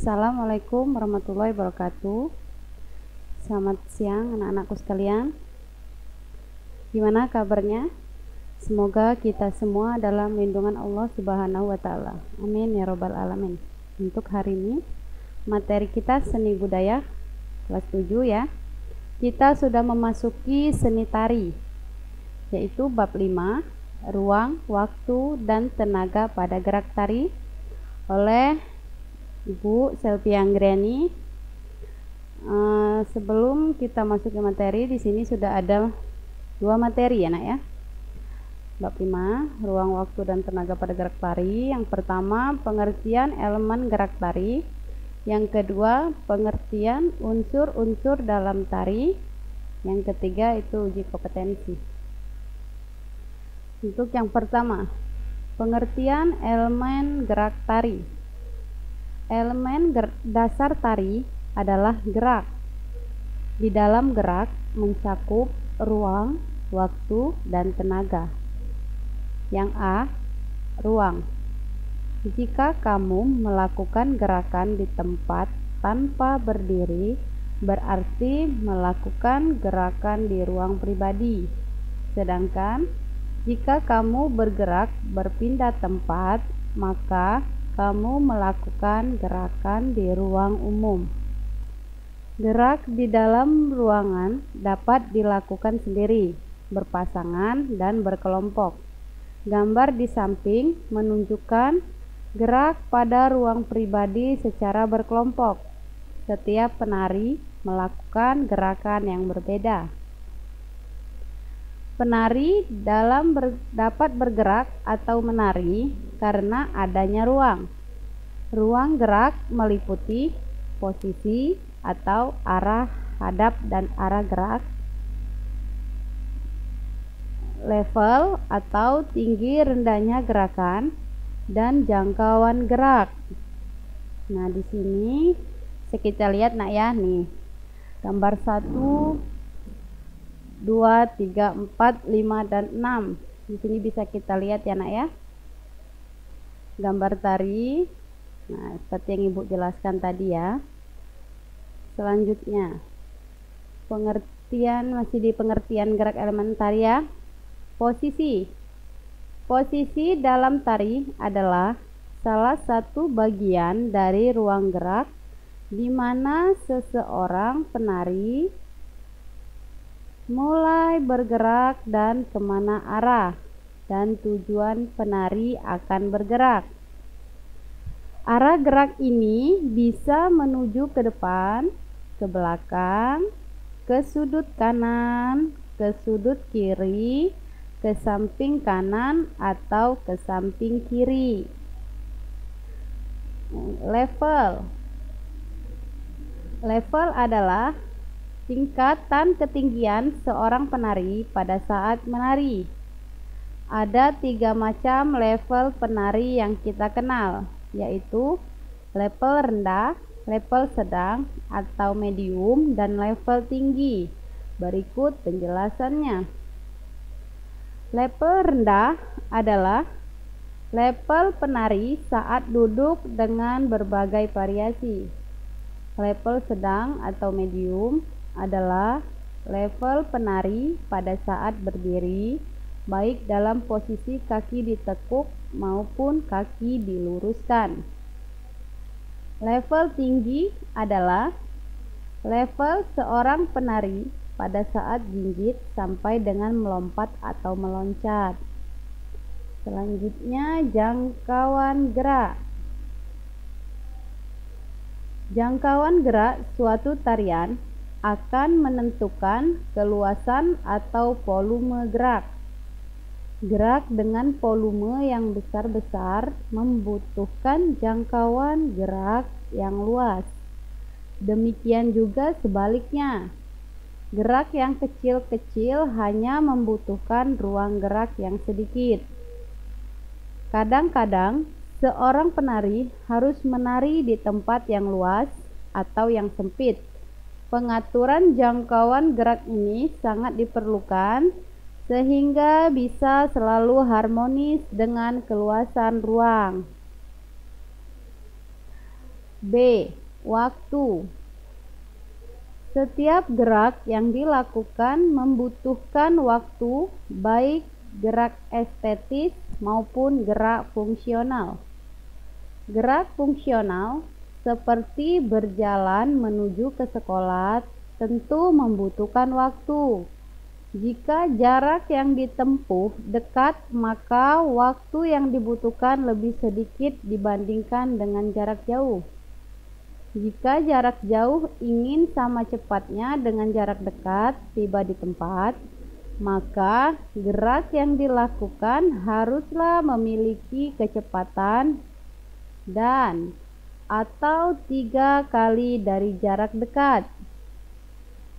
Assalamualaikum warahmatullahi wabarakatuh. Selamat siang anak-anakku sekalian. Gimana kabarnya? Semoga kita semua dalam lindungan Allah Subhanahu wa Ta'ala. Amin ya Rabbal 'Alamin. Untuk hari ini, materi kita seni budaya kelas 7 ya. Kita sudah memasuki seni tari, yaitu bab 5, ruang, waktu, dan tenaga pada gerak tari, oleh Ibu Selvi Anggreni. Sebelum kita masuk ke materi, di sini sudah ada 2 materi ya nak ya. Bab 5, ruang, waktu, dan tenaga pada gerak tari. Yang pertama, pengertian elemen gerak tari. Yang kedua, pengertian unsur-unsur dalam tari. Yang ketiga itu uji kompetensi. Untuk yang pertama, pengertian elemen gerak tari. Elemen dasar tari adalah gerak. Di dalam gerak mencakup ruang, waktu, dan tenaga. Yang A, ruang. Jika kamu melakukan gerakan di tempat tanpa berdiri, berarti melakukan gerakan di ruang pribadi. Sedangkan jika kamu bergerak berpindah tempat, maka kamu melakukan gerakan di ruang umum. Gerak di dalam ruangan dapat dilakukan sendiri, berpasangan, dan berkelompok. Gambar di samping menunjukkan gerak pada ruang pribadi secara berkelompok. Setiap penari melakukan gerakan yang berbeda. Penari dapat bergerak atau menari karena adanya ruang. Ruang gerak meliputi posisi atau arah hadap dan arah gerak, level atau tinggi rendahnya gerakan, dan jangkauan gerak. Nah, di sini kita lihat nak ya, nih gambar 1, 2, 3, 4, 5, dan 6. Di sini bisa kita lihat ya nak ya, gambar tari. Nah, seperti yang ibu jelaskan tadi ya. Selanjutnya, masih di pengertian gerak elemen tari ya. Posisi dalam tari adalah salah satu bagian dari ruang gerak di mana seseorang penari mulai bergerak dan kemana arah dan tujuan penari akan bergerak. Arah gerak ini bisa menuju ke depan, ke belakang, ke sudut kanan, ke sudut kiri, ke samping kanan, atau ke samping kiri. Level adalah tingkatan ketinggian seorang penari pada saat menari. Ada 3 macam level penari yang kita kenal, yaitu level rendah, level sedang atau medium, dan level tinggi. Berikut penjelasannya. Level rendah adalah level penari saat duduk dengan berbagai variasi. Level sedang atau medium adalah level penari pada saat berdiri, baik dalam posisi kaki ditekuk maupun kaki diluruskan. Level tinggi adalah level seorang penari pada saat jinjit sampai dengan melompat atau meloncat. Selanjutnya, jangkauan gerak. Jangkauan gerak suatu tarian akan menentukan keluasan atau volume gerak. Gerak dengan volume yang besar-besar membutuhkan jangkauan gerak yang luas. Demikian juga sebaliknya. Gerak yang kecil-kecil hanya membutuhkan ruang gerak yang sedikit. Kadang-kadang seorang penari harus menari di tempat yang luas atau yang sempit. Pengaturan jangkauan gerak ini sangat diperlukan sehingga bisa selalu harmonis dengan keluasan ruang. B. Waktu. Setiap gerak yang dilakukan membutuhkan waktu, baik gerak estetis maupun gerak fungsional. Gerak fungsional seperti berjalan menuju ke sekolah tentu membutuhkan waktu. Jika jarak yang ditempuh dekat, maka waktu yang dibutuhkan lebih sedikit dibandingkan dengan jarak jauh. Jika jarak jauh ingin sama cepatnya dengan jarak dekat tiba di tempat, maka gerak yang dilakukan haruslah memiliki kecepatan dan atau 3 kali dari jarak dekat.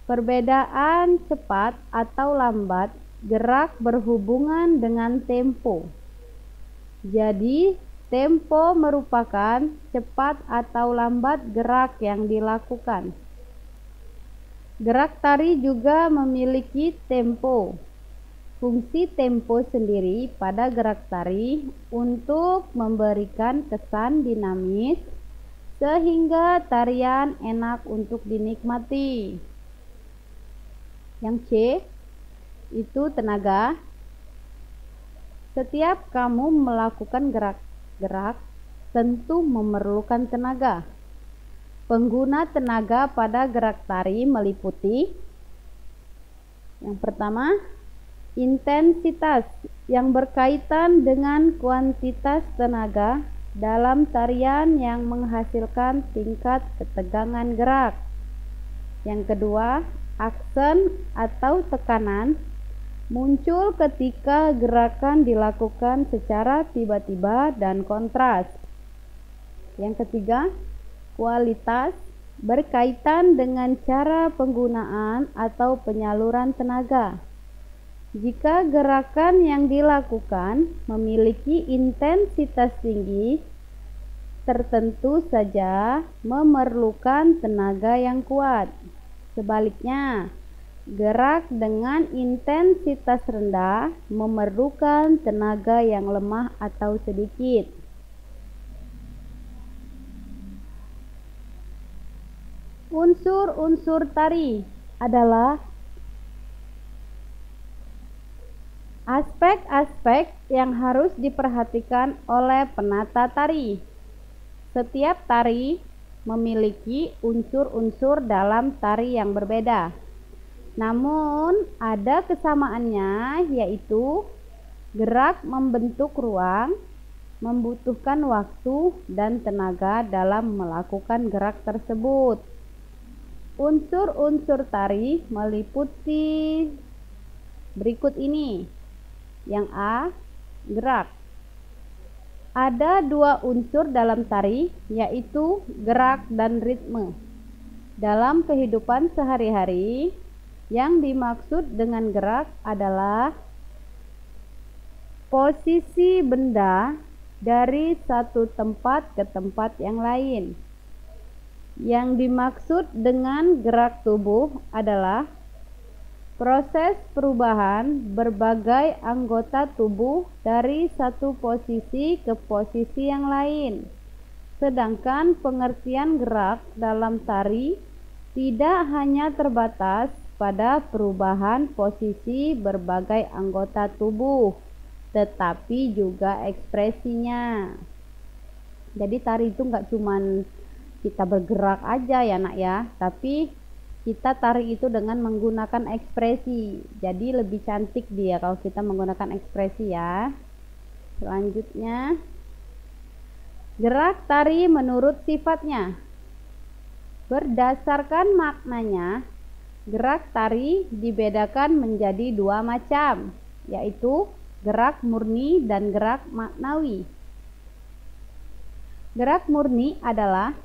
Perbedaan cepat atau lambat gerak berhubungan dengan tempo. Jadi, tempo merupakan cepat atau lambat gerak yang dilakukan. Gerak tari juga memiliki tempo. Fungsi tempo sendiri pada gerak tari untuk memberikan kesan dinamis sehingga tarian enak untuk dinikmati. Yang C itu tenaga. Setiap kamu melakukan gerak tentu memerlukan tenaga. Pengguna tenaga pada gerak tari meliputi yang pertama, intensitas yang berkaitan dengan kuantitas tenaga dalam tarian yang menghasilkan tingkat ketegangan gerak. Yang kedua, aksen atau tekanan muncul ketika gerakan dilakukan secara tiba-tiba dan kontras. Yang ketiga, kualitas berkaitan dengan cara penggunaan atau penyaluran tenaga. Jika gerakan yang dilakukan memiliki intensitas tinggi, tertentu saja memerlukan tenaga yang kuat. Sebaliknya, gerak dengan intensitas rendah memerlukan tenaga yang lemah atau sedikit. Unsur-unsur tari adalah aspek-aspek yang harus diperhatikan oleh penata tari. Setiap tari memiliki unsur-unsur dalam tari yang berbeda. Namun ada kesamaannya, yaitu gerak membentuk ruang, membutuhkan waktu dan tenaga dalam melakukan gerak tersebut. Unsur-unsur tari meliputi berikut ini. Yang A, gerak. Ada 2 unsur dalam tari, yaitu gerak dan ritme. Dalam kehidupan sehari-hari, yang dimaksud dengan gerak adalah posisi benda dari satu tempat ke tempat yang lain. Yang dimaksud dengan gerak tubuh adalah proses perubahan berbagai anggota tubuh dari satu posisi ke posisi yang lain. Sedangkan pengertian gerak dalam tari tidak hanya terbatas pada perubahan posisi berbagai anggota tubuh, tetapi juga ekspresinya. Jadi tari itu nggak cuman kita bergerak aja ya nak ya, tapi kita tari itu dengan menggunakan ekspresi. Jadi lebih cantik dia kalau kita menggunakan ekspresi ya. Selanjutnya, gerak tari menurut sifatnya. Berdasarkan maknanya, gerak tari dibedakan menjadi 2 macam, yaitu gerak murni dan gerak maknawi. Gerak murni adalah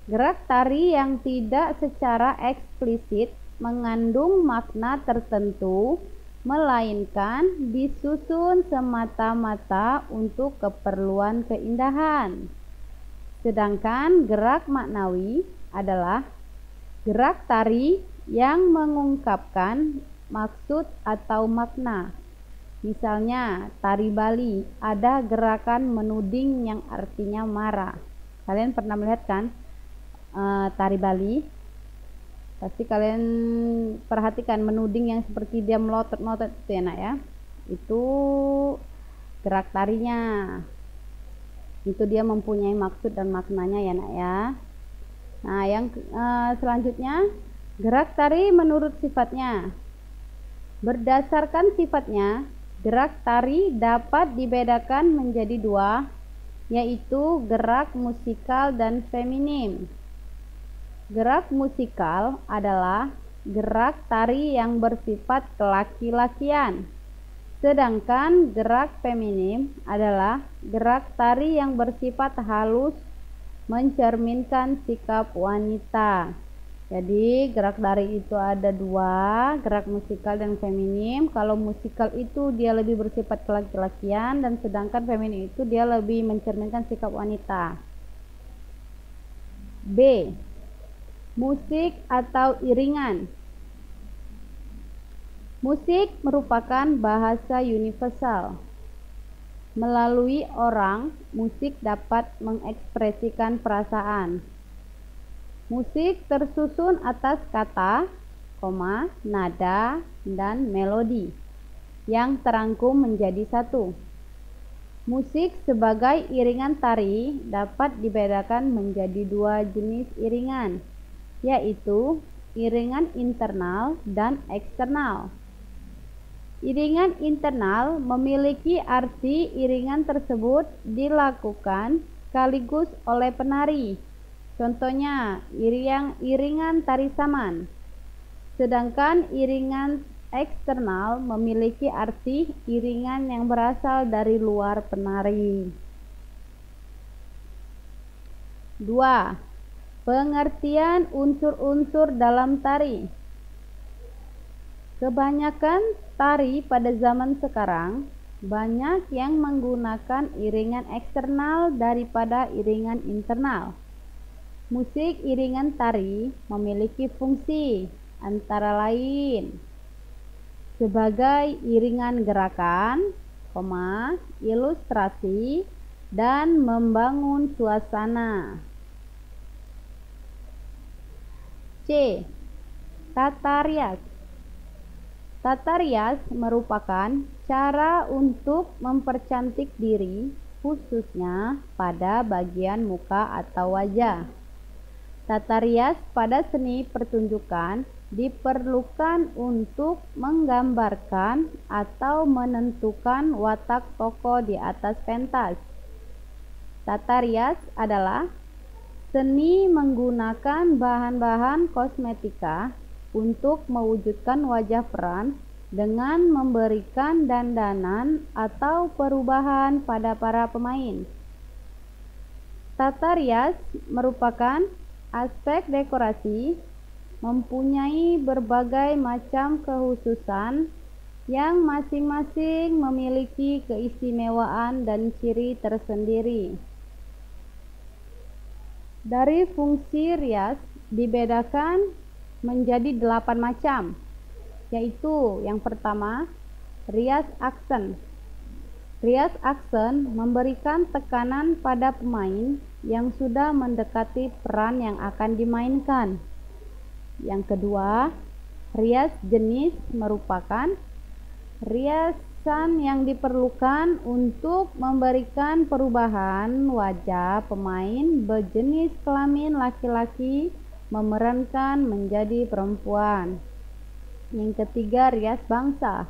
gerak tari yang tidak secara eksplisit mengandung makna tertentu, melainkan disusun semata-mata untuk keperluan keindahan. Sedangkan gerak maknawi adalah gerak tari yang mengungkapkan maksud atau makna. Misalnya, tari Bali ada gerakan menuding yang artinya marah. Kalian pernah melihat kan? tari Bali, pasti kalian perhatikan menuding yang seperti dia melotot-melotot itu ya nak ya, itu gerak tarinya, itu dia mempunyai maksud dan maknanya ya nak ya. Nah yang selanjutnya, gerak tari menurut sifatnya. Berdasarkan sifatnya, gerak tari dapat dibedakan menjadi dua, yaitu gerak musikal dan feminim. Gerak musikal adalah gerak tari yang bersifat kelaki-lakian, sedangkan gerak feminim adalah gerak tari yang bersifat halus, mencerminkan sikap wanita. Jadi gerak tari itu ada dua, gerak musikal dan feminim. Kalau musikal itu dia lebih bersifat kelaki-lakian, dan sedangkan feminim itu dia lebih mencerminkan sikap wanita. B. Musik atau iringan. Musik merupakan bahasa universal. Melalui orang, musik dapat mengekspresikan perasaan. Musik tersusun atas kata, nada, dan melodi yang terangkum menjadi satu. Musik sebagai iringan tari dapat dibedakan menjadi dua jenis iringan, yaitu iringan internal dan eksternal. Iringan internal memiliki arti iringan tersebut dilakukan sekaligus oleh penari. Contohnya iringan tari saman. Sedangkan iringan eksternal memiliki arti iringan yang berasal dari luar penari. 2. Pengertian unsur-unsur dalam tari. Kebanyakan tari pada zaman sekarang banyak yang menggunakan iringan eksternal daripada iringan internal. Musik iringan tari memiliki fungsi antara lain sebagai iringan gerakan, ilustrasi, dan membangun suasana. C. Tata rias. Tata rias merupakan cara untuk mempercantik diri, khususnya pada bagian muka atau wajah. Tata rias pada seni pertunjukan diperlukan untuk menggambarkan atau menentukan watak tokoh di atas pentas. Tata rias adalah seni menggunakan bahan-bahan kosmetika untuk mewujudkan wajah peran dengan memberikan dandanan atau perubahan pada para pemain. Tata rias merupakan aspek dekorasi, mempunyai berbagai macam kekhususan yang masing-masing memiliki keistimewaan dan ciri tersendiri. Dari fungsi rias dibedakan menjadi 8 macam, yaitu yang pertama, rias aksen. Rias aksen memberikan tekanan pada pemain yang sudah mendekati peran yang akan dimainkan. Yang kedua, rias jenis merupakan riasan yang diperlukan untuk memberikan perubahan wajah pemain berjenis kelamin laki-laki memerankan menjadi perempuan. Yang ketiga, rias bangsa.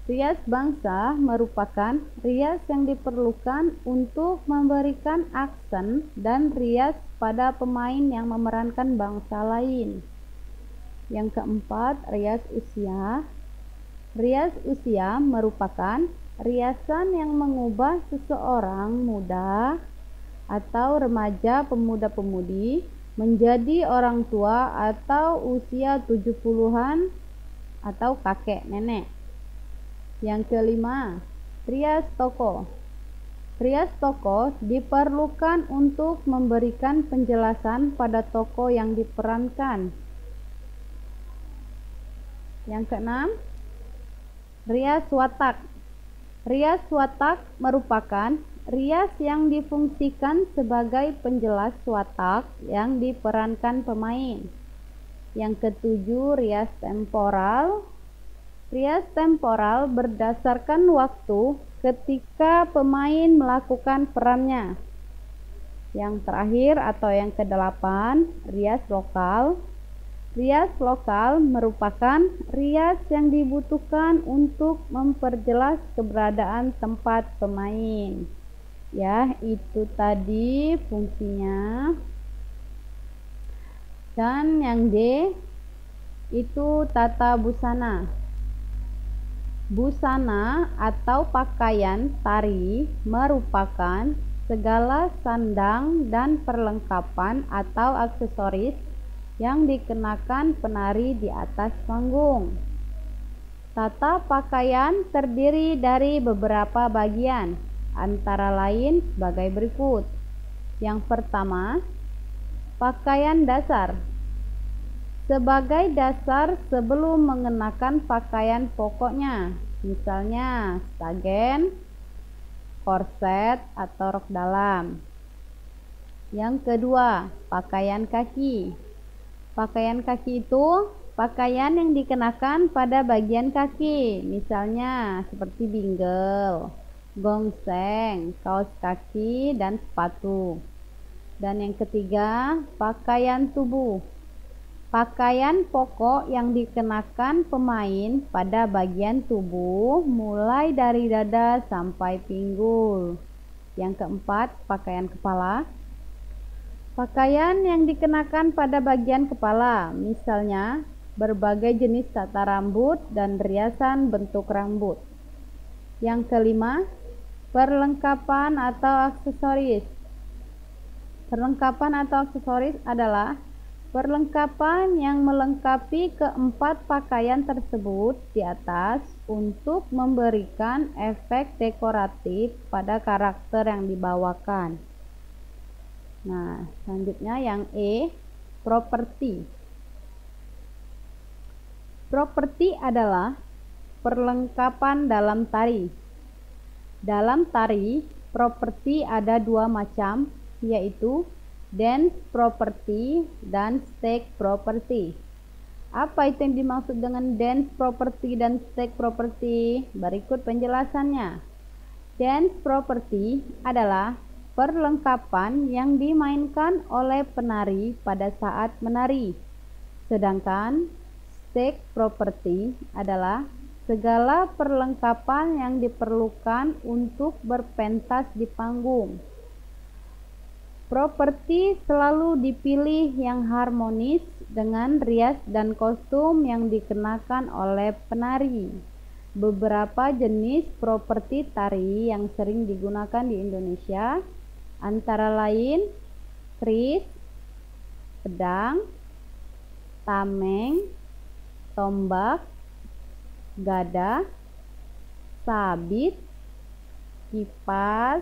Rias bangsa merupakan rias yang diperlukan untuk memberikan aksen dan rias pada pemain yang memerankan bangsa lain. Yang keempat, rias usia. Rias usia merupakan riasan yang mengubah seseorang muda atau remaja pemuda-pemudi menjadi orang tua atau usia 70-an atau kakek nenek. Yang kelima, rias tokoh. Rias tokoh diperlukan untuk memberikan penjelasan pada tokoh yang diperankan. Yang keenam, rias watak. Rias watak merupakan rias yang difungsikan sebagai penjelas watak yang diperankan pemain. Yang ketujuh, rias temporal. Rias temporal berdasarkan waktu ketika pemain melakukan perannya. Yang terakhir atau yang kedelapan, rias lokal. Rias lokal merupakan rias yang dibutuhkan untuk memperjelas keberadaan tempat pemain. Ya, itu tadi fungsinya. Dan yang D itu tata busana. Busana atau pakaian tari merupakan segala sandang dan perlengkapan atau aksesoris yang dikenakan penari di atas panggung. Tata pakaian terdiri dari beberapa bagian, antara lain sebagai berikut. Yang pertama, pakaian dasar. Sebagai dasar sebelum mengenakan pakaian pokoknya, misalnya stagen, korset, atau rok dalam. Yang kedua, pakaian kaki. Pakaian kaki itu pakaian yang dikenakan pada bagian kaki, misalnya seperti bingle, gongseng, kaos kaki, dan sepatu. Dan yang ketiga, pakaian tubuh. Pakaian pokok yang dikenakan pemain pada bagian tubuh mulai dari dada sampai pinggul. Yang keempat, pakaian kepala. Pakaian yang dikenakan pada bagian kepala, misalnya berbagai jenis tata rambut dan riasan bentuk rambut. Yang kelima, perlengkapan atau aksesoris. Perlengkapan atau aksesoris adalah perlengkapan yang melengkapi keempat pakaian tersebut di atas untuk memberikan efek dekoratif pada karakter yang dibawakan. Nah, selanjutnya yang E, properti. Properti adalah perlengkapan dalam tari. Dalam tari, properti ada dua macam, yaitu dance property dan stake property. Apa itu yang dimaksud dengan dance property dan stake property? Berikut penjelasannya. Dance property adalah perlengkapan yang dimainkan oleh penari pada saat menari. Sedangkan stake property adalah segala perlengkapan yang diperlukan untuk berpentas di panggung. Properti selalu dipilih yang harmonis dengan rias dan kostum yang dikenakan oleh penari. Beberapa jenis properti tari yang sering digunakan di Indonesia antara lain keris, pedang, tameng, tombak, gada, sabit, kipas,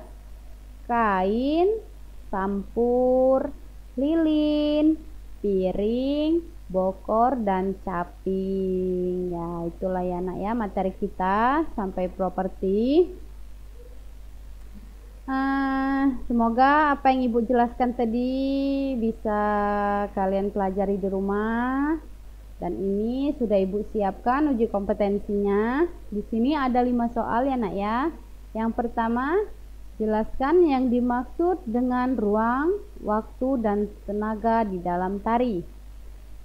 kain, sampur, lilin, piring, bokor, dan caping. Ya, itulah ya anak ya materi kita sampai properti. Semoga apa yang Ibu jelaskan tadi bisa kalian pelajari di rumah. Dan ini sudah Ibu siapkan uji kompetensinya. Di sini ada 5 soal ya nak ya. Yang pertama, jelaskan yang dimaksud dengan ruang, waktu, dan tenaga di dalam tari.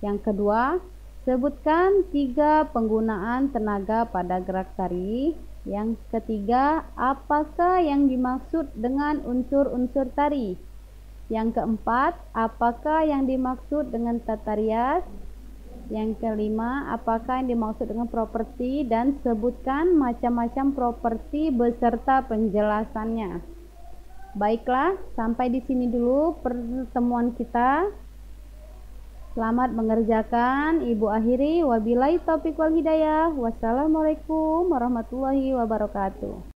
Yang kedua, sebutkan 3 penggunaan tenaga pada gerak tari. Yang ketiga, apakah yang dimaksud dengan unsur-unsur tari? Yang keempat, apakah yang dimaksud dengan tata rias? Yang kelima, apakah yang dimaksud dengan properti, dan sebutkan macam-macam properti beserta penjelasannya. Baiklah, sampai di sini dulu pertemuan kita. Selamat mengerjakan. Ibu akhiri, wabillahi taufiq wal hidayah. Wassalamualaikum warahmatullahi wabarakatuh.